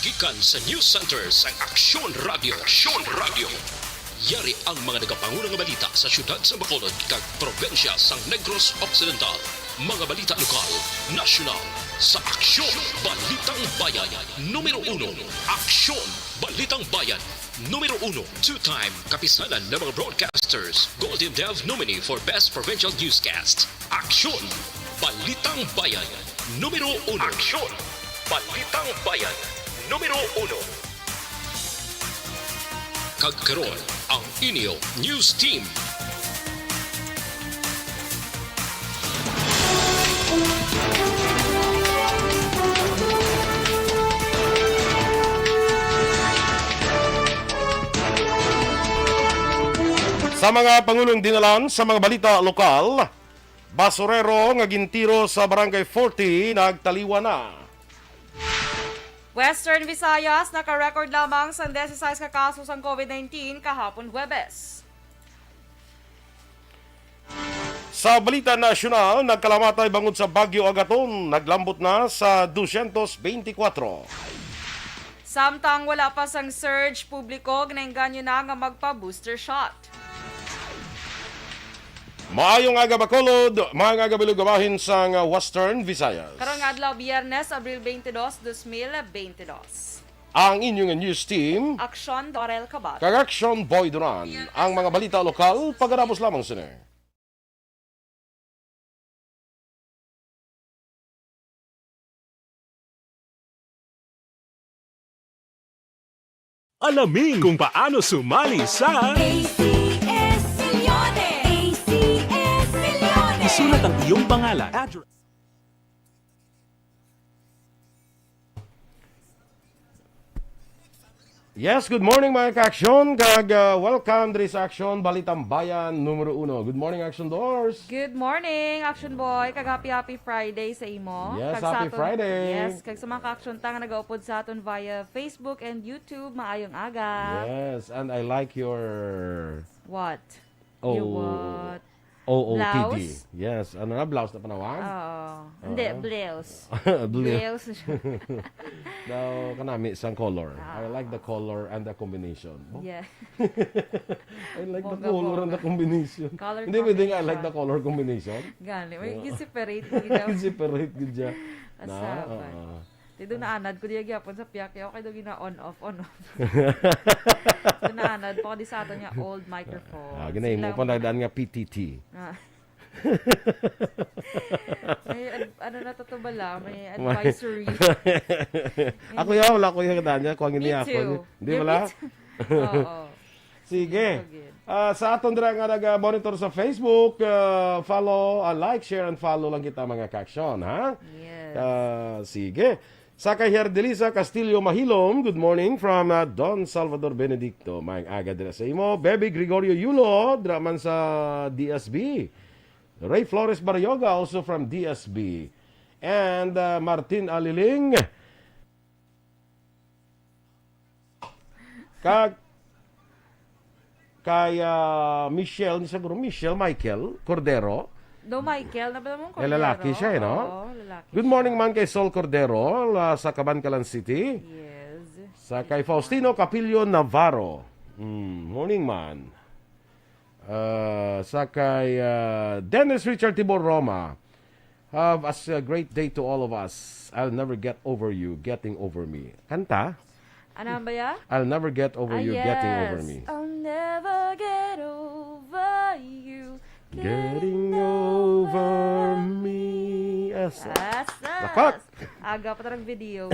gikan sa news center sa Aksyon Radio. Aksyon Radio. Yari ang mga nagapangunang balita sa syudad sa Bacolod kag probensya sa Negros Occidental. Mga balita lokal, nasyonal, sa Aksyon Balitang Bayan. Numero 1, Aksyon Balitang Bayan. Numero 1, two-time kapisanan ng mga broadcasters, Golden Dove nominee for Best Provincial Newscast. Aksyon Balitang Bayan. Numero 1. Aksyon Balitang Bayan. Numero 1. Kagkaroon ang inyo news team. Sa mga pangulong dinalan sa mga balita lokal, basurero nga gintiro sa Barangay 40 nagtaliwa na. Western Visayas naka-record lamang sa 16 ka kaso sa COVID-19 kahapon Huwebes. Sa balita nasyonal, nagkalamatay bangod sa Bagyo Agaton, naglambot na sa 224. Samtang wala pa sang surge publiko, ginainganyo na nga magpa-booster shot. Maayong aga Bacolod, mga aga bilugawahin sa Western Visayas. Karong adlaw Biyernes, Abril 22, 2022. Ang inyong news team, Aksyon Dorel Cabatu. Aksyon Boy Duran, ang mga balita lokal, pagkarapos lamang sila. Alamin kung paano sumali sa isulat ang iyong pangalan, address. Yes, good morning mga ka-aksyon. Welcome to this Aksyon Balitang Bayan numero 1. Good morning, Aksyon Doors. Good morning, Action Boy. Happy Friday sa imo. Yes, Kag happy sa aton- Friday. Yes, kag sa mga ka-aksyon tanga nagaupod sa aton via Facebook and YouTube. Maayong aga. Yes, and I like your What? Oh. You what? OOTD. Blouse? Yes, ano na, blouse na panawag? Oo. Hindi, blouse. Blue. Blouse. Daw kanami isang color. I like the color and the combination. Oh, Yeah. I like the Bongga, color and the bongga. combination. Color Hindi pwedeng I combination. like the color combination. Gani. May separate. Ginaw. Separate good siya. Na, Asaban. Dito na anad ko diya gyapon sa piyak. Okay do gina on off. Dito na anad pa ko di sa ato niya old microphone. Ginay mo pa nagdaan nga PTT. May ano na to bala, may advisory. Ako yaw, wala ko yung kadaan niya. Kung hindi Me ako. too. Hindi Yeah, wala? me too. Oo. Sige. So good. Sa aton dira nga nag-monitor sa Facebook, follow, like, share, and follow lang kita mga ka-aksyon, ha? Yes. Sige. Sa kay Herdelisa Castillo Mahilom, good morning from Don Salvador Benedicto. Maayong aga dira sa imo. Baby Gregorio Yulo, draman sa DSB. Ray Flores Baryoga, also from DSB. And Martin Aliling. Kay Michelle Michael Cordero. Do Michael, na ba mong Lalaki siya, no? Oo, lalaki. Good morning man kay Sol Cordero sa Cabancalan City. Yes. Sa kay Faustino Capillo Navarro. Morning man. Sa kay Dennis Richard Tibor Roma. Have a great day to all of us. I'll never get over you getting over me. Kanta? Ano ba ya? I'll never get over you yes. getting over me. I'll never get over you Getting over me. Asas. Lakat. Aga pa tarang video.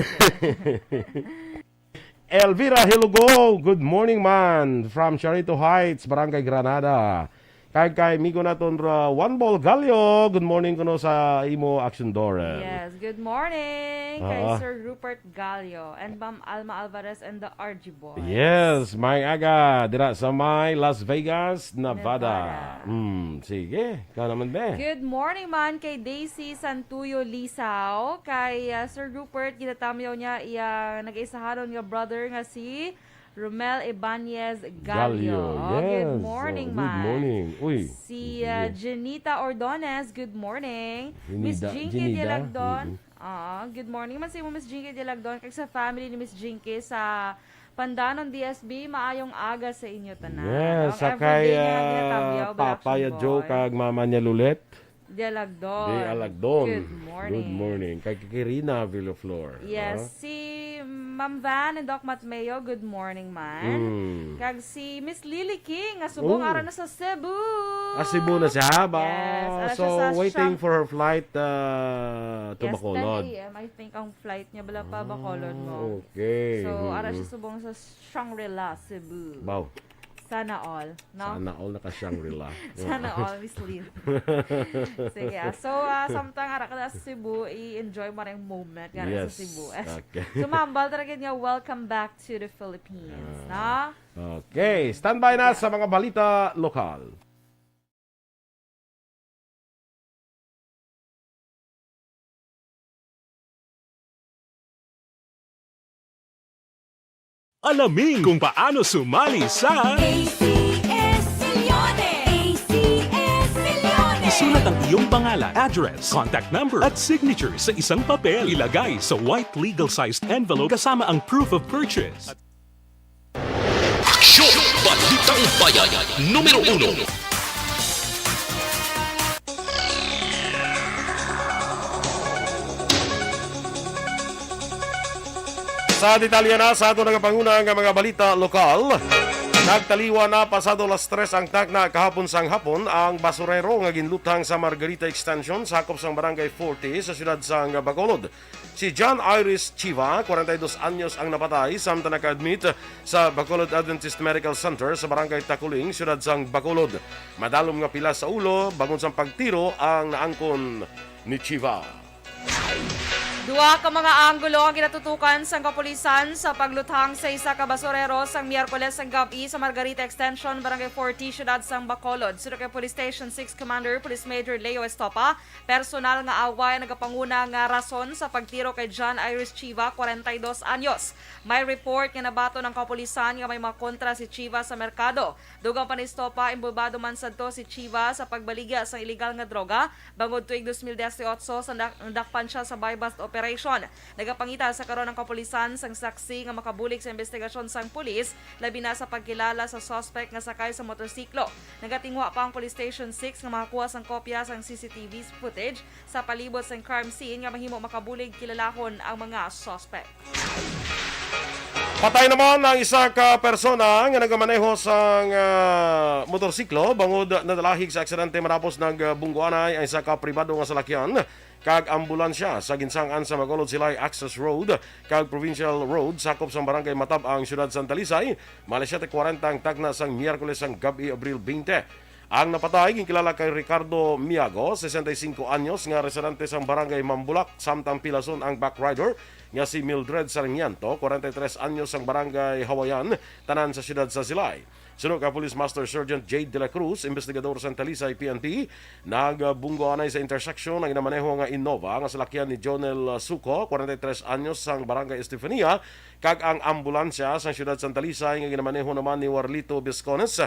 Elvira Hilugo, good morning man from Charito Heights, Barangay Granada. Kay migo naton One Ball Gallo, good morning kuno sa imo Aksyon Dorel. Yes, good morning kay Sir Rupert Gallio and Ma'am Alma Alvarez and the RG Boys. Yes, may aga dira sa may Las Vegas, Nevada. Sige, ka naman be. Good morning man kay Daisy Santuyo Lisaw, kay Sir Rupert ginatamyaw niya iya nag-isaharon nga brother nga si Romel Ibanez Gallio. Oh, Yes. good morning, Good man. morning. Uy. Si Janita Ordonez, good morning. Miss Jinida. Jinky Dialagdon. Good morning man sa imo Miss Jinky Dilagdon kag sa family ni Miss Jinky sa Pandanon DSB, maayong aga sa inyo tanan. Yes, Ang sakay everyday nga ginatabyaw, Papaya Balaction Joe Boy. kag Mama niya Lulet. Dilagdon. Di Alagdon. Good morning. Good morning. Kay Kirina Villaflor. Yes, si Ma'am Van and Doc Matmeo, good morning man. Kag si Miss Lily King, nga subong Oh. ara na sa Cebu. Cebu na siya ba? Yes, ara So, siya sa waiting Siyang- for her flight to Yes, Bacolod. 10 a.m. I think ang flight niya bala pa Bacolod mo. Okay. So, ara siya subong sa Shangri-La, Cebu. Wow. Sana all, no? Sana all naka Shangri-La. Sana all, Miss Lynn. Sige, so, samtang ara ka na sa Cebu, i-enjoy mo rin yung moment ka na sa Yes. Cebu. Okay. Sumambal talaga niya, welcome back to the Philippines, na? Okay, standby na sa mga balita lokal. Alamin kung paano sumali sa ACS Millones! ACS Millones! isulat ang iyong pangalan, address, contact number at signature sa isang papel. Ilagay sa white legal-sized envelope kasama ang proof of purchase. Aksyon! Balitang Bayan, numero 1. Sa detalye na sa ato nagapanguna nga mga balita lokal, nagtaliwa na pasado las 3 ang takna kahapon sang hapon ang basurero nga ginlutang sa Margarita Extension sakop sang Barangay 40 sa siyudad sang Bacolod. Si John Iris Chiva, 42 anyos ang napatay samtang naka-admit sa Bacolod Adventist Medical Center sa Barangay Takuling, siyudad sang Bacolod. Madalom nga pila sa ulo bangon sang pagtiro ang naangkon ni Chiva. Duha ka mga anggulo ang ginatutukan sa kapulisan sa paglutang sa isa ka basurero sang Miyerkules ang gabi sa Margarita Extension, Barangay 40, siyudad sang Bacolod. Sino kay Police Station 6 Commander Police Major Leo Estopa, personal nga away nagapanguna nga rason sa pagtiro kay John Iris Chiva, 42 anyos. May report nga nabato ng kapulisan nga may mga kontra si Chiva sa merkado. Dugang pa ni Estopa, imbubado man sadto si Chiva sa pagbaligya sa illegal nga droga bangod tuig 2018 sa dakpan siya sa buy-bust operation. Nagapangita sa karon ng kapulisan sang saksi nga makabulik sa investigasyon sang pulis, labi na sa pagkilala sa suspect nga sakay sa motorsiklo. Nagatingwa pa ang Police Station 6 nga makakuha sang kopya sang CCTV footage sa palibot sang crime scene nga mahimo makabulig kilalahon ang mga suspect. Patay naman ang isa ka persona nga nagamaneho sang motorsiklo bangod nadalahig sa aksidente matapos nagbungguanay ang isa ka pribado nga salakyan kag ambulansya sa ginsangan sa Bacolod Silay Access Road kag Provincial Road sakop sa Barangay Matab ang siyudad sa Talisay. Malaysia 40 ang tagna sang Miyerkules sang gabi Abril 20. Ang napatay ginkilala kay Ricardo Miago, 65 anyos nga residente sa Barangay Mambulak, samtang pilason ang backrider nga si Mildred Sarmiento, 43 anyos ang Barangay Hawayan, tanan sa siyudad sa Silay. Sunod ka Police Master Sergeant Jade de la Cruz, investigador sa Talisay PNP, nagbunggoanay sa intersection ang inamaneho nga Innova nga salakyan ni Jonel Suco, 43 anyos sang Barangay Estefania, kag ang ambulansya sa siyudad sa Talisay nga ginamaneho naman ni Warlito Biscones,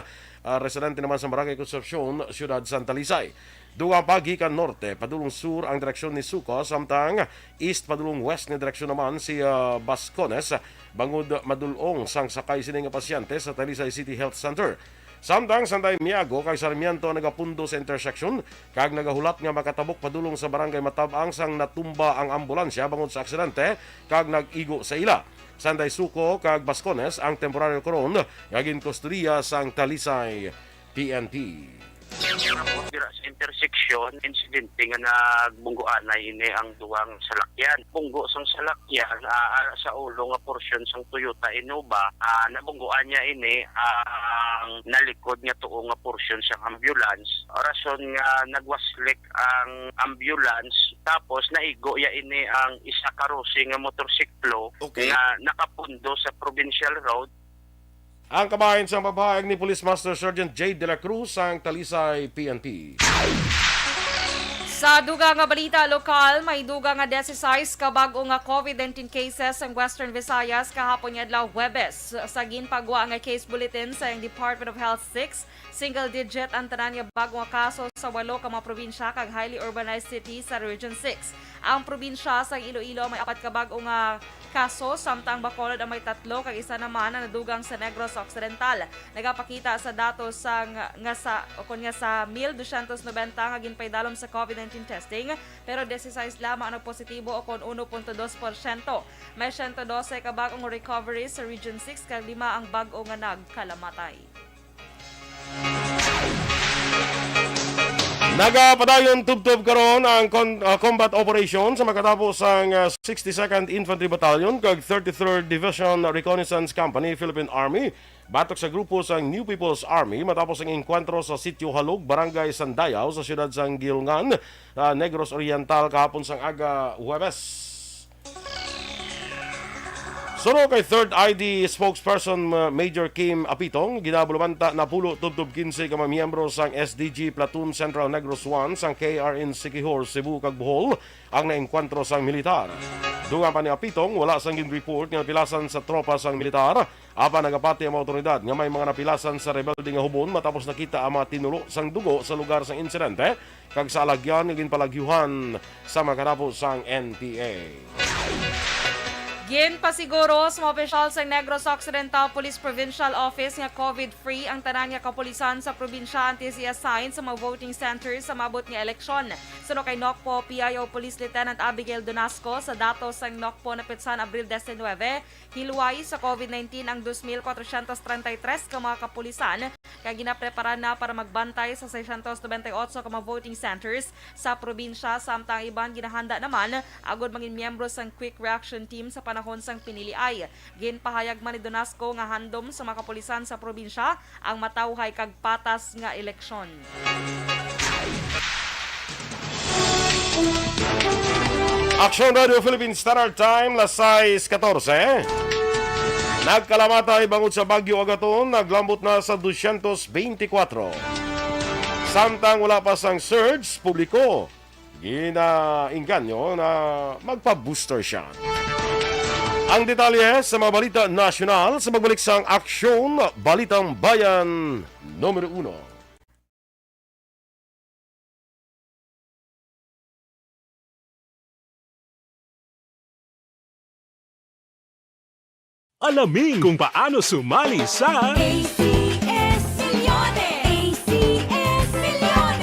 residente naman sa Barangay Concepcion, siyudad sa Talisay. Duwa pa gikan norte, padulong sur ang direksyon ni Suco, samtang east padulong west nga direksyon naman si Bascones, bangod madulong sang sakay sini nga pasyente sa Talisay City Health Center. Samtang Santay Miago kay Sarmiento nagapundo sa intersection kag nagahulat nga makatabok padulong sa Barangay Matabang sang natumba ang ambulansya bangod sa aksidente kag nag-igo sa ila. Sanday Suco kag Bascones ang temporaryo karon nga ginkustodia sang Talisay PNP. Dira sa intersection, insidente nga nagbungguan na ini ang duwang salakyan. Bunggo sang salakyan sa ulo nga porsyon sang Toyota Innova, nabungguan niya ini ang nalikod nga tuo nga porsyon sang ambulance. Rason nga nagwaslik ang ambulance, tapos naigo ya ini ang isa ka rosy nga motorsiklo nga nakapundo sa Provincial Road. Ang kabahin sa papahayag ni Police Master Sergeant Jade de la Cruz ang Talisay PNP. Sa duga nga balita lokal, may duga nga 16 ka bag-o nga COVID-19 cases sa Western Visayas kahapon nga adlaw Huwebes. Sa ginpagwa nga case bulletin sa Department of Health 6, single digit ang tanan nga bag-o nga kaso sa 8 ka mga probinsya kag highly urbanized city sa Region 6. Ang probinsya sa Iloilo may 4 ka bag-o nga kaso, samtang Bacolod ang may 3 kag isa naman ang nadugang sa Negros Occidental. Nagapakita sa datos sa 1,290 nga ginpaydalom sa COVID-19 testing, pero 16 lamang ang positibo o kon 1.2%. May 112 ka bag-ong recovery sa Region 6 kag 5 ang bag-o nga nagkalamatay. Nagapadayon tubtob karon ang combat operation sa makatapos ang 62nd Infantry Battalion kag 33rd Division Reconnaissance Company Philippine Army batok sa grupo sa New People's Army matapos ang engkwentro sa Sitio Halog, Barangay Sandayaw sa siyudad sang Gilungan, Negros Oriental kahapon sang aga Huwebes. Suno kay 3rd ID spokesperson Major Kim Apitong, ginabulumanta na pulo tubtob 15 ka mga miyembro sang SDG Platoon Central Negros 1 sang KRN Siquijor, Cebu kag Bohol ang naengkwentro sang militar. Dungan pa ni Apitong, wala sang report nga napilasan sa tropa sang militar. Apa nagapati ang mga otoridad nga may mga napilasan sa rebelde nga hubon matapos nakita ang mga tinulo sang dugo sa lugar sang insidente kag sa alagyan nga ginpalagyuhan sa mga kanapo sang NPA. Ginpasiguro sa mga opisyal sa Negros Occidental Police Provincial Office nga COVID-free ang tanan nga kapulisan sa probinsya antes i-assign sa mga voting centers sa mabot nga eleksyon. Suno kay NOCPO PIO Police Lieutenant Abigail Donasco, sa datos sang NOCPO na pitsan Abril 19, hilway sa COVID-19 ang 2,433 ka mga kapulisan kaya ginaprepara na para magbantay sa 698 ka mga voting centers sa probinsya, samtang iban ginahanda naman agod maging miyembro sang Quick Reaction Team sa panahon sang piniliay. Ginpahayag man ni Donasco nga handom sa mga kapulisan sa probinsya ang matawhay kag patas nga eleksyon. Aksyon Radio Philippines Standard Time, las 6:14. Nagkalamatay bangod sa Bagyo Agaton, naglambot na sa 224. Samtang wala pa sang surge, publiko ginainganyo na magpa-booster shot. Ang detalye sa mga balita nasyonal sa magbalik sang Aksyon, Balitang Bayan, Numero 1. Alamin kung paano sumali sa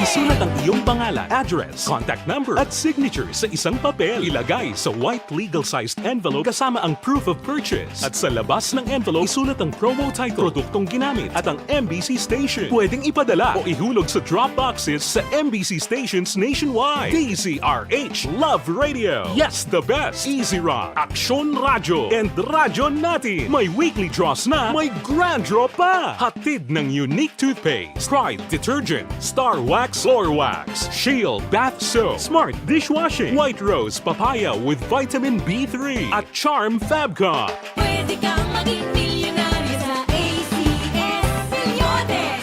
Isulat ang iyong pangalan, address, contact number at signature sa isang papel. Ilagay sa white legal-sized envelope kasama ang proof of purchase. At sa labas ng envelope, isulat ang promo title, produktong ginamit at ang MBC station. Pwedeng ipadala o ihulog sa drop boxes sa MBC stations nationwide. DZRH Love Radio. Yes, the best. Easy Rock, Aksyon Radio, and Radyo Natin. May weekly draws na, may grand draw pa. Hatid ng unique toothpaste, Pride Detergent, Star Wax Floor Wax, Shield Bath Soap, Smart Dishwashing, White Rose Papaya with Vitamin B3 at Charm Fabcon. Pwede kang maging milyonaryo sa ACS Milyones.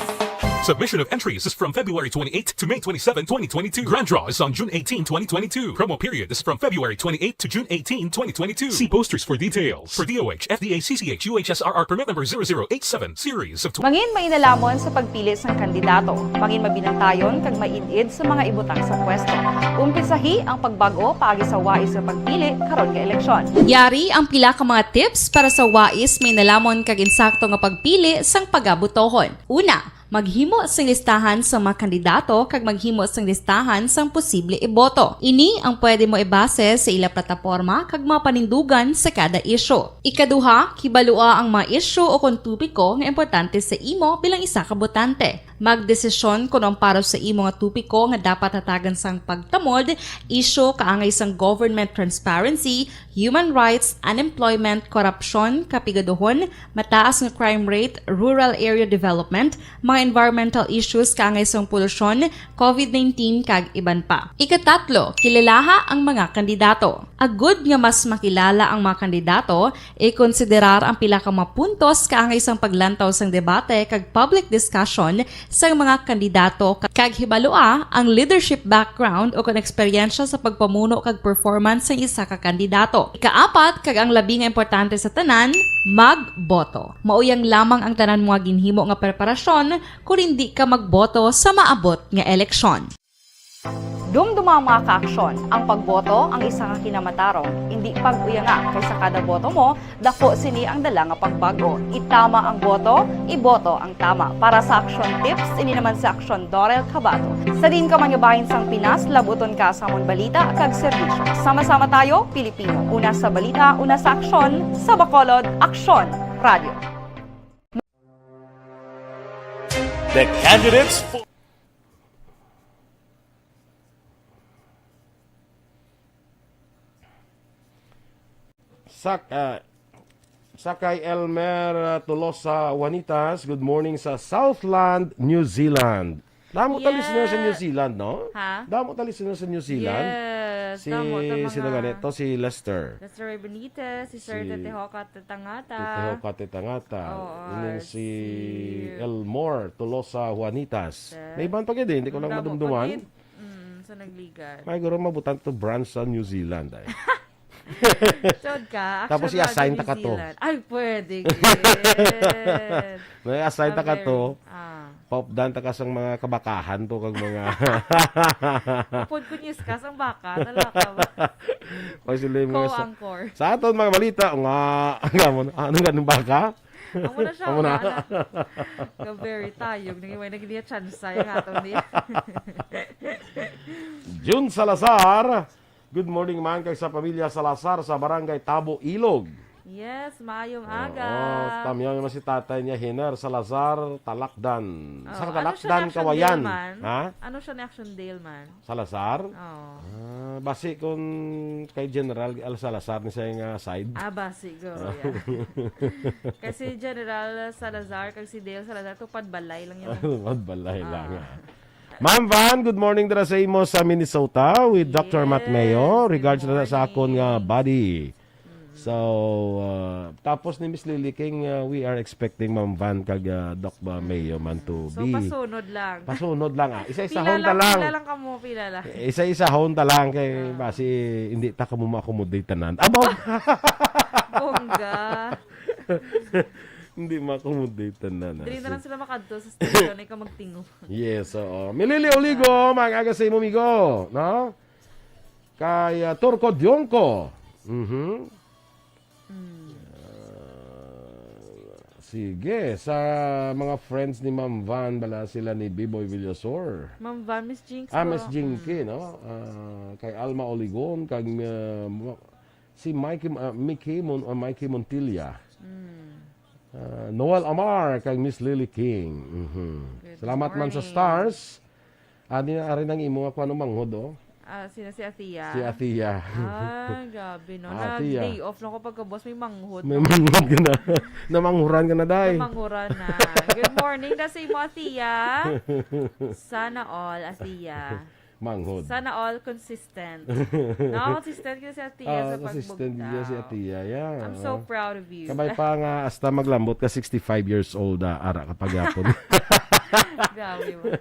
Submission of entries is from February 28 to May 27, 2022. Grand draw is on June 18, 2022. Promo period is from February 28 to June 18, 2022. See posters for details. For DOH, FDA, CCH, UHSRR permit number 0087, series of... Mangin may inalamon sa pagpili sang kandidato. Mangin mabinantayon kag maidid sa mga ibutang sa pwesto. Umpisahi ang pagbago paagi sa wais sa pagpili karon nga eleksyon. Yari ang pila ka mga tips para sa wais may nalamon kag insakto nga pagpili sang pagabutohon. Una, maghimo sang listahan sa mga kandidato kag maghimo sang listahan sang posible iboto. Ini ang pwede mo ibase sa ila plataporma kag mga panindugan sa kada isyu. Ikaduha, kibalua ang mga isyu o kung tupiko nga importante sa imo bilang isa ka botante. Magdesisyon kung ang para sa imo nga tupiko nga dapat hatagan sang pagtamod, isyu kaangay sang government transparency, human rights, unemployment, korupsyon, kapigaduhon, mataas nga crime rate, rural area development, mga mga environmental issues kaangay sa polusyon, COVID-19 kag iban pa. Ikatatlo, kilalaha ang mga kandidato. Agud nga mas makilala ang mga kandidato, i-konsiderar ang pila ka mga puntos kaangay sang paglantaw sang debate kag public discussion sa mga kandidato kag hibalua ang leadership background o kung eksperyensya sa pagpamuno kag performance sa isa ka kandidato. Ikaapat, kag ang labi nga importante sa tanan, magboto. Mauyang lamang ang tanan mga ginhimo nga preparasyon kung hindi ka magboto sa maabot nga eleksyon. Dumduma mga ka-aksyon, ang pagboto ang isa ka kinamatarong. Hindi pag-uyanga kaysa kada boto mo, dako sini ang dala nga pagbago. Itama ang boto, iboto ang tama. Para sa action tips, ini naman sa Aksyon Dorel, Cabatu. Sa din ka manyabahin sang Pinas, labuton ka sa amon balita kag serbisyo. Sama-sama tayo, Pilipino. Una sa balita, una sa aksyon, sa Bacolod, Aksyon Radio. The candidates for Sakay Elmer Tolosa Juanitas, good morning sa Southland, New Zealand. Damo Yeah. ta listener sa New Zealand, no? Ha? Damo ta listener sa New Zealand. Yes. Si sino ganito? Si Lester. Lester Benitez, si Sir Si- Tetehoka Tatangata. Titeho Katetangata. Oo, Ining si si- Elmore Tolosa Juanitas. Sir. May iban pa gid, hindi ko lang Damo madumduman. pagit. Sa nagligan. May guro mabutan to branch sa New Zealand ay. Chod ka. Tapos Action i-assign Radio ta ka New to. Zealand. Ay, pwede. May assign ta ka to. Paupdan ta ka sang mga kabakahan to kag mga Kapod ko news ka, sang baka. Talaka ba? pag sila yung mga Co-anchor. sa aton mga balita nga anong ganun baka? Ang muna siya. Amo na. Very tayog. Naging naging chance yung aton niya. June Salazar. Good morning man kay sa pamilya Salazar sa barangay Tabo, Ilog. Yes, maayong aga. Tamyaw naman si tatay niya Hiner Salazar Talakdan. Sa Ano Talakdan siya ni Action Kawayan. Dale man? Ha? Ano siya ni Action Dale man? Salazar? Oh. Basi kung kay General Salazar ni sa nga side. Basi go. Yeah. Kasi General Salazar, kag si Dale Salazar, tupad balay lang yun. Magbalay lang. Ma'am Van, good morning dara sa imo sa Minnesota with Dr. Matt Mayo. Good Regards na sa akon nga morning. body. So, tapos ni Miss Lily King, we are expecting Ma'am Van kag Doc Mayo man to So, be. pasunod lang. Pasunod lang Isa-isa Pila hon ta lang. Pila lang kamo, pila lang. Isa-isa hon ta lang kay basi hindi ta kamo ma-accommodate tanan. Abaw. Bongga. Hindi ma-accommodate tanan. Dili na lang sila makadto sa station ay ka magtingo. Yes, oo. Milili Oligo, mag-aga sa imo migo, no? Kay Turco Dionco. Sige, sa mga friends ni Ma'am Van, bala sila ni B-Boy Villasor. Ma'am Van, Miss Jinx Miss Jinky, no? Kay Alma Oligon, kay si Mikey Montilla. Noel Amar, kay Miss Lily King. Salamat man sa morning. stars. Di na rin ang imo nga kung manghod, oh. Sina si Athea. Si Athea. Gabi no. Athea. Nag-day off lang ko pagka-boss. May manghod. May manghod ka na. Namanghuran ka na, day. Manghuran na. Good morning na sa imo, Athea. Sana all, Athea. Manghod. Sana all consistent. No, consistent ka si Athea sa Consistent pagbugtaw. niya si Athea. Yeah. I'm so proud of you. Kabay pa nga, hasta maglambot ka 65 years old, ara kapag yapon. Gabi mo.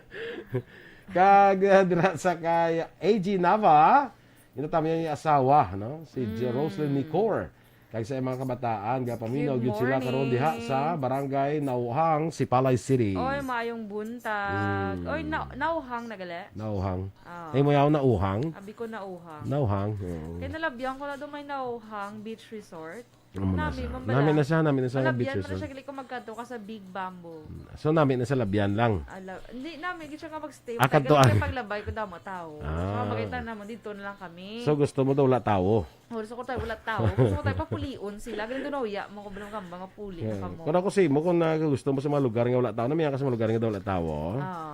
Kag dira sa kay AG Nava, inatam niya yung asawa, no? Si Roslyn Nicor. Kag sa mga kabataan, gapaminaw Good gyud sila karon diha morning. sa barangay Nauhang, Sipalay City. Oy, maayong buntag. Oy, nauhang na gali. Nauhang. Ah. Ay mo yaw nauhang. Abi ko nauhang. Nauhang. Oo. Kaya nalabyan ko na doon may nauhang beach resort. Amo na Nami, siya. mambala. Namin na siya Malabyan beach mo na resort. siya gali ko magkanto ka sa Big Bamboo. So namin na sa labyan lang. Hindi namin, gito siya nga mag-stay. Ah, Kaya kantoan. paglabay ko damo tao. So, makita naman, dito na lang kami. So gusto mo daw wala tao. Gusto ko tayo, wala tao. Gusto ko tayo papuliun sila. Ganun doon, uya, mga kabilang kamba, nga puli na kamo. Kung ako si mo, kung gusto mo sa mga lugar nga wala tao, namiya ka sa mga lugar nga daw wala tao,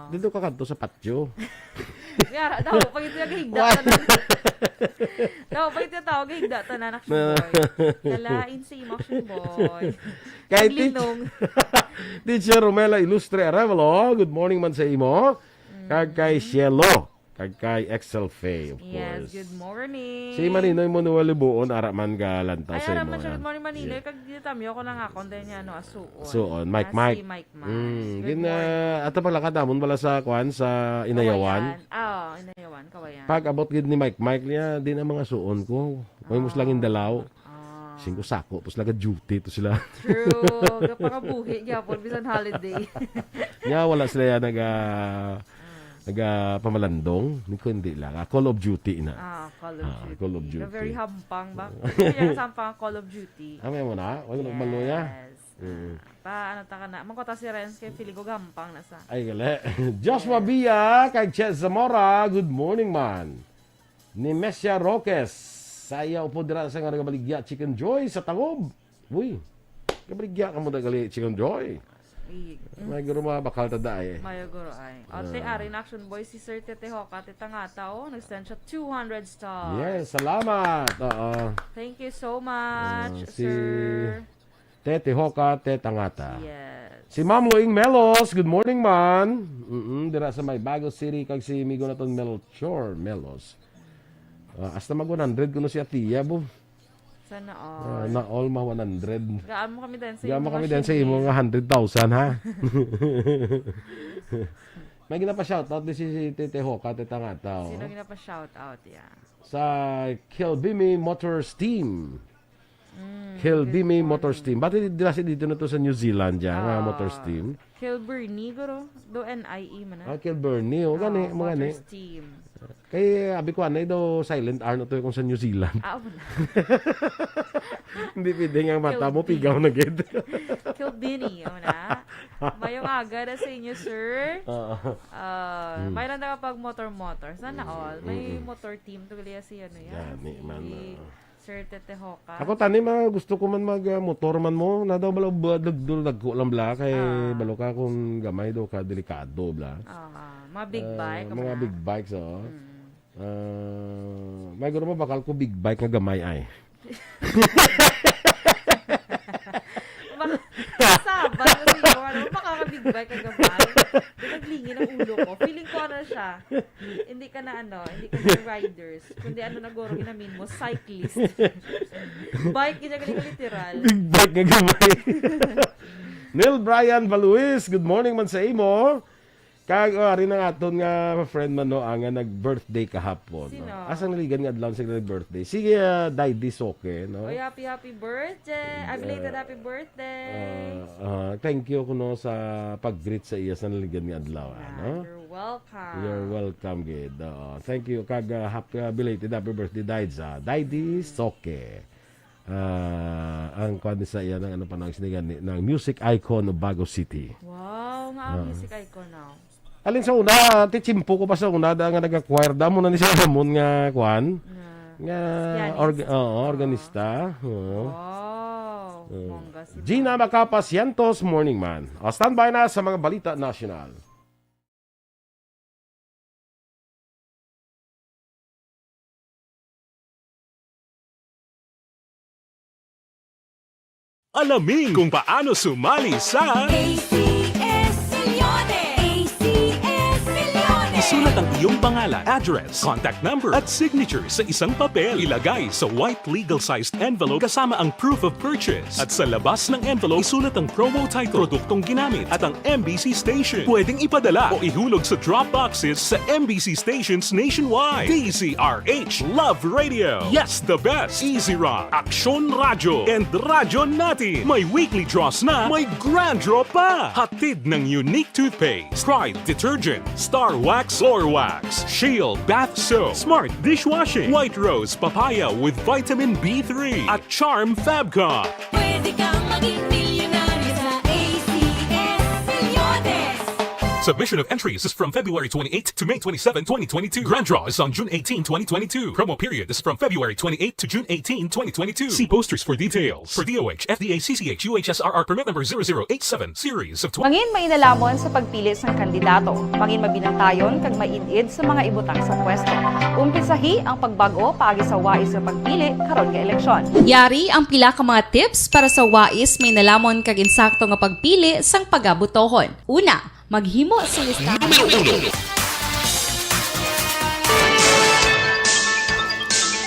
dito ka kanto sa patio. Kaya, daw, pag ito yung gahigda tanan. Daw, pag ito yung tao, gahigda tanan, action boy. Kalain si Action boy. Kay Linong. Teacher Romela Ilustre Arevalo, good morning man sa imo. Kag kay Cielo, kag kay Excel Faye, of Yes, course. good morning. Si Maninoy mo nuwalibuon, araman ka lantaw Ay, sa imo. araman siya. yan. Good morning, Manila. Yeah. Kag dito tamyo ko lang ako. Dahil niya, suon. Suon, Mike. Si Mike. Good morning. Ato paglakadamon bala sa kwan sa Inayawan. Inayawan. Kawayan. Pag abot gid ni Mike niya din ang mga suon ko. May muslangin dalaw. Singko sako, tapos laga duty to sila. True. Kapakabuhi. Gyapon, bisan holiday. Nya wala sila naga pamalandong. Ni ko hindi lang. Call of Duty na. Call of Duty. Call of Duty. The very hampang ba? Kaya sampang Call of Duty. May mo na? Wala yes. Malo niya. Ano ta ka na? Mangkota si Renz kay Piligo gampang na sa. Ay gali. Joshua Bia, kay Chez Zamora, good morning man. Ni Mesia Roques. Saya upo dira sa nga nagabaligya Chicken Joy sa Tagob. Uy, kabaligya ka mo na gali Chicken Joy. May guro mga bakal tada eh. May guro ay. Ate Ari, Action Boy, si Sir Tete Hoka, Tangata, nag-send siya 200 stars. Yes, salamat. Thank you so much, si Sir. Tete Hoka, Tangata. Yes. Si Ma'am Loing Melos, good morning man. Dira sa may Bago City, kag si Migo naton Melchor Melos. Hasta mag 100 kuno si Atia, bo. Sana all. Na all ma 100. Gaan mo kami din sa Gaan mo kami din sa imo nga 100,000 ha. May ginapa-shoutout din si Tete Hoka, Tangata. Sino ginapa-shoutout yan? Sa Kilbimi Motors Team. Kilbimi Motors Team. Bakit dila si dito na to sa New Zealand dyan, nga Motors Team? Kilburnie, guro. Do NIE man na. Kilburnie. O gani, mga gani. Motors Team. Kay abi ko anay daw silent R na to kung sa New Zealand. Wala. Hindi pwede nga mata mo, pigaw na gid. Kilbini, na. Mayong aga na sa inyo, sir. Mayroon na kapag motor. Sana all. May motor team. Tugliya si ano yan. Gani man. Sir Tete Hoka. Ako tani gusto ko man mag-motor man mo. Na daw bala dagko lang bla kay balo ka kung gamay daw ka delikado bla. Mga big bike. Mga big bikes may guro mo bakal ko big bike nga gamay ay. Sabat kasi ko ano big bike ang gamay. Naglingin ang ulo ko. Feeling ko ano siya. Hindi ka na riders. Kundi nagoro ginamin mo cyclist. Bike kaya galing literal. Big bike nga gamay. Neil Brian Valuis, good morning man sa imo. Kag rin ang aton nga friend man no ang nag-birthday kahapon. Sino? No? Asang naligan nga adlaw sa nag-birthday. Sige, Daidy Soke, no? Oy, happy birthday. Belated happy birthday. Thank you kuno sa pag-greet sa iya sa naligan nga adlaw, no? You're welcome. You're welcome, gid. Thank you kag happy belated happy birthday Daidy Soke. Ang kwan sa iya ng panahon sinigan ng music icon of Bago City. Wow, nga music icon now. Alin sa una, tichimpo ko pa sa una da nga nag-acquire da mo na ni sa Ramon nga kwan. Nga organista. Wow. Mongga si Gina Macapasientos, morning man. Standby na sa mga balita national. Alamin kung paano sumali sa ACS Milyones! ACS Milyones! Isulat ang iyong pangalan, address, contact number at signature sa isang papel. Ilagay sa white legal-sized envelope kasama ang proof of purchase. At sa labas ng envelope, isulat ang promo title, produktong ginamit at ang MBC station. Pwedeng ipadala o ihulog sa drop boxes sa MBC stations nationwide. DZRH Love Radio. Yes, the best. Easy Rock, Aksyon Radio, and Radyo Natin. May weekly draws na, may grand draw pa. Hatid ng unique toothpaste, Pride Detergent, Star Wax Floor Wax, Shield Bath Soap, Smart Dishwashing, White Rose Papaya with Vitamin B3, at Charm Fabcon. Pwede kang maging milyonaryo sa ACS Milyones! Submission of entries is from February 28 to May 27, 2022. Grand draw is on June 18, 2022. Promo period is from February 28 to June 18, 2022. See posters for details. For DOH, FDA, CCH, UHSRR permit number 0087 series of Mangin may inalamon sa pagpili sang kandidato. Mangin mabinantayon kag mainid sa mga ibutang sa pwesto. Umpisahi ang pagbago paagi sa wais sa pagpili karon nga eleksyon. Yari ang pila ka mga tips para sa wais may nalamon kag insakto nga pagpili sang pagabutohon. Una, maghimo sa listahan. Numero 1.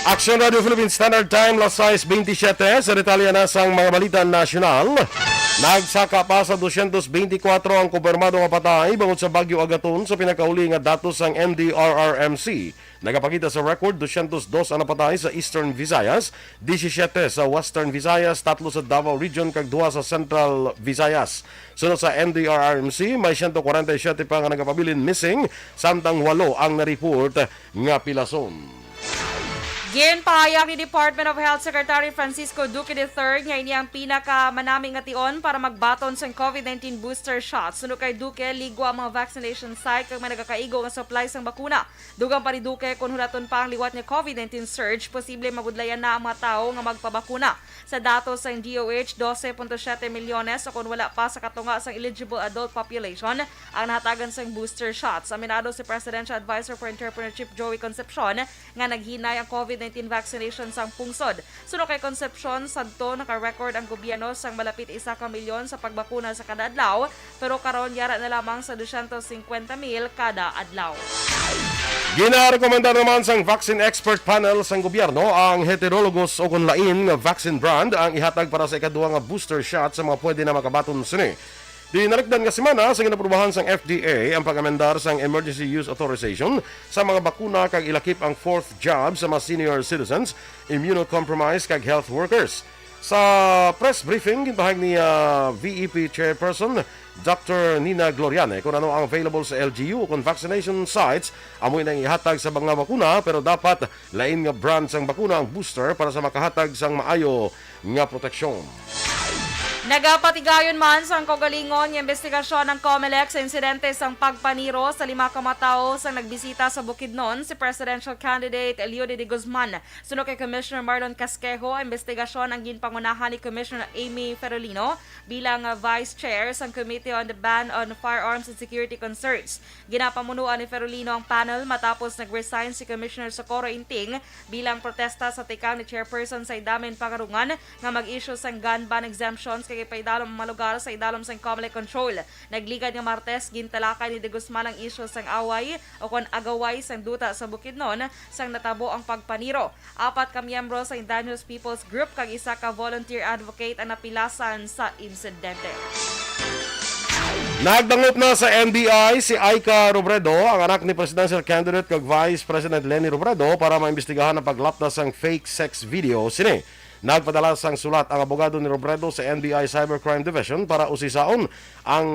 Aksyon Radio Philippine Standard Time, las 6:27 sa detalye na sang mga balita nasyonal. Nagsaka pa sa 224 ang kumpirmado nga patay bangod sa Bagyo Agaton sa pinakauli nga datos sang NDRRMC. Nagapakita sa record 202 ang napatay sa Eastern Visayas, 17 sa Western Visayas, 3 sa Davao Region kag 2 sa Central Visayas. Sunod sa NDRRMC, may 147 pa nga nagapabilin missing, samtang 8 ang na-report nga pilason. Ginpahayag ni Department of Health Secretary Francisco Duque III nga ini ang pinakamanaming nga tion para magbaton sa COVID-19 booster shots. Sunod kay Duque, ligo ang mga vaccination site kag may nagakaigo nga supply sang bakuna. Dugang pa ni Duque kung hulaton pa ang liwat nga COVID-19 surge, posible magudlayan na ang mga tao nga magpabakuna. Sa datos sang DOH, 12.7 milyones o kung wala pa sa katunga sang eligible adult population ang nahatagan sang booster shots. Aminado si Presidential Advisor for Entrepreneurship Joey Concepcion nga naghinay ang COVID-19 vaccination sang pungsod. Sunod kay Concepcion, sadto naka-record ang gobyerno sang malapit 1 milyon sa pagbakuna sa kada adlaw, pero karon yara na lamang sa 250,000 kada adlaw. Ginarekomenda naman sang vaccine expert panel sang gobyerno ang heterologous o kung lain nga vaccine brand ang ihatag para sa ikaduha nga booster shot sa mga pwede na makabaton sini. Dinalikdan nga semana sa ginaprubahan sang FDA ang pag-amendar sang emergency use authorization sa mga bakuna kag ilakip ang 4th jab sa mga senior citizens, immunocompromised kag health workers. Sa press briefing, ginpahag ni VEP Chairperson Dr. Nina Gloriane kung ano ang available sa LGU kung vaccination sites amoy nang ihatag sa mga bakuna pero dapat lain nga brand sang bakuna ang booster para sa makahatag sang maayo nga proteksyon. Nagapatigayon man sa kaugalingon ng investigasyon ng COMELEC sa insidente sang pagpaniro sa 5 kamatao sang nagbisita sa Bukidnon si presidential candidate Leody de Guzman. Sunod kay Commissioner Marlon Casquejo, investigasyon ang ginpangunahan ni Commissioner Amy Ferolino bilang Vice Chair sang Committee on the Ban on Firearms and Security Concerns. Ginapamunuan ni Ferolino ang panel matapos nag-resign si Commissioner Socorro Inting bilang protesta sa tikang ni Chairperson sa Idamen Pangarungan nga mag-issue sang gun ban exemptions kay paidalom mga lugar sa idalom sang COMELEC control. Nagligad nga Martes, gintalakay ni De Guzman ang isyu sang away o kon agaway sang duta sa Bukidnon sang natabo ang pagpaniro. 4 ka miyembro sa Indigenous Peoples Group kag 1 ka volunteer advocate ang napilasan sa insidente. Nagdangot na sa NBI si Aika Robredo, ang anak ni presidential candidate kag Vice President Leni Robredo para maimbestigahan ang paglaptas sang fake sex video sini. Nagpadala sang sulat ang abogado ni Robredo sa NBI Cybercrime Division para usisaon ang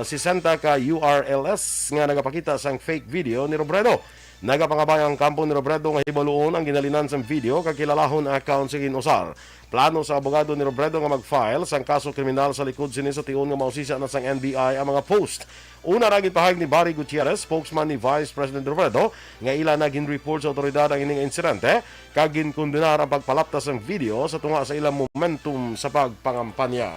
60 ka URLs nga nagapakita sang fake video ni Robredo. Nagapangabay ang kampo ni Robredo nga hibaluon ang ginalinan sang video kag kilalahon ang account sa ginusar. Plano sa abogado ni Robredo nga mag-file sang kaso kriminal sa likod sini sa tion nga mausisa na sang NBI ang mga post. Una ra gipahayag ni Barry Gutierrez, spokesman ni Vice President Robredo, nga ila naging report sa otoridad ang ining insidente kag ginkondenar ang pagpalaptas ng video sa tunga sa ilang momentum sa pagpangampanya.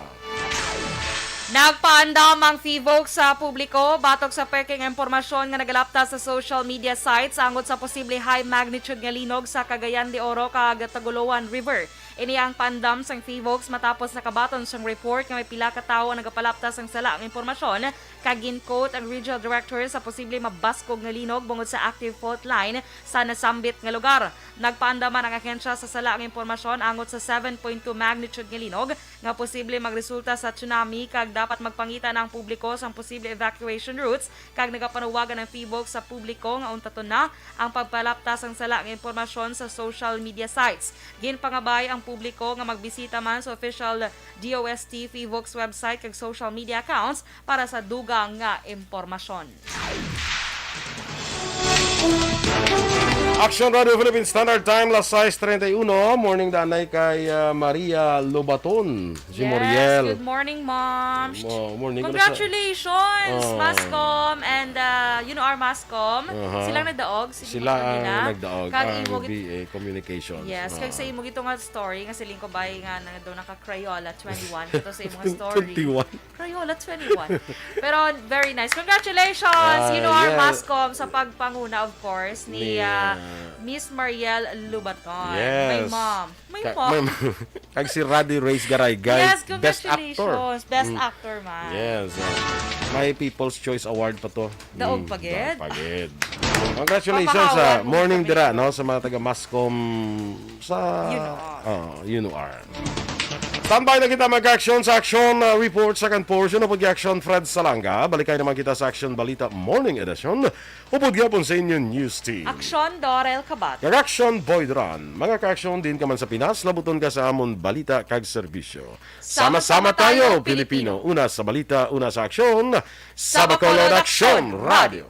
Nagpaandam ang FIVOC sa publiko batok sa peking impormasyon nga nagalaptas sa social media sites angot sa posible high magnitude nga linog sa Cagayan de Oro kag Tagoloan River. Ini ang pandam sang FIVOX matapos nakabaton sang report nga may pila ka tawo ang nagapalaptas sang sala ang impormasyon kag gin-quote ang regional director sa posible mabaskog nga linog bungod sa active fault line sa nasambit nga lugar. Nagpaandaman ang ahensya sa sala ang impormasyon angot sa 7.2 magnitude nga linog nga posible magresulta sa tsunami kag dapat magpangitan ang publiko sang posible evacuation routes kag nagapanuwagan ang FIVOX sa publiko nga untaton na ang pagpalaptas sang sala ang impormasyon sa social media sites. Ginpangabay ang publiko nga magbisita man sa official DOST FIVOX website kag social media accounts para sa dugang nga impormasyon. Aksyon Radio Philippines Standard Time, las 6:31. Morning danay kay Maria Lobaton. Si Moriel. Good morning, Mom. Morning. Congratulations, Oh. Mascom and our Mascom. Silang nagdaog. Sila ang nagdaog. Kag Ang imo BA Communications. Yes, kag sa imo gito nga story nga siling ko bay nga do naka Crayola 21 ito sa imo nga story. 21. Crayola 21. Pero very nice. Congratulations, our yeah. Mascom sa pagpanguna of course ni Miss Mariel Lubaton. Yes. My mom. Kag si Raddy Reyes Garay, Yes, Best Actor. congratulations. Best actor man. Yes. May People's Choice Award pa to. Daog pagid. Pagid. Congratulations Papahawan sa mo morning kami. dira no sa mga taga Mascom sa UNOR. Standby na kita mag-action sa Aksyon Report second portion upod Aksyon Fred Salanga. Balikay naman kita sa Aksyon Balita Morning Edition upod gyapon sa inyong news team. Aksyon Dorel Cabatu. Aksyon Boy Duran. Mga ka-aksyon din ka man sa Pinas, labuton ka sa amon balita kag serbisyo. Sama-sama tayo, Pilipino. Una sa balita, una sa aksyon. Sa Bacolod Aksyon Radio.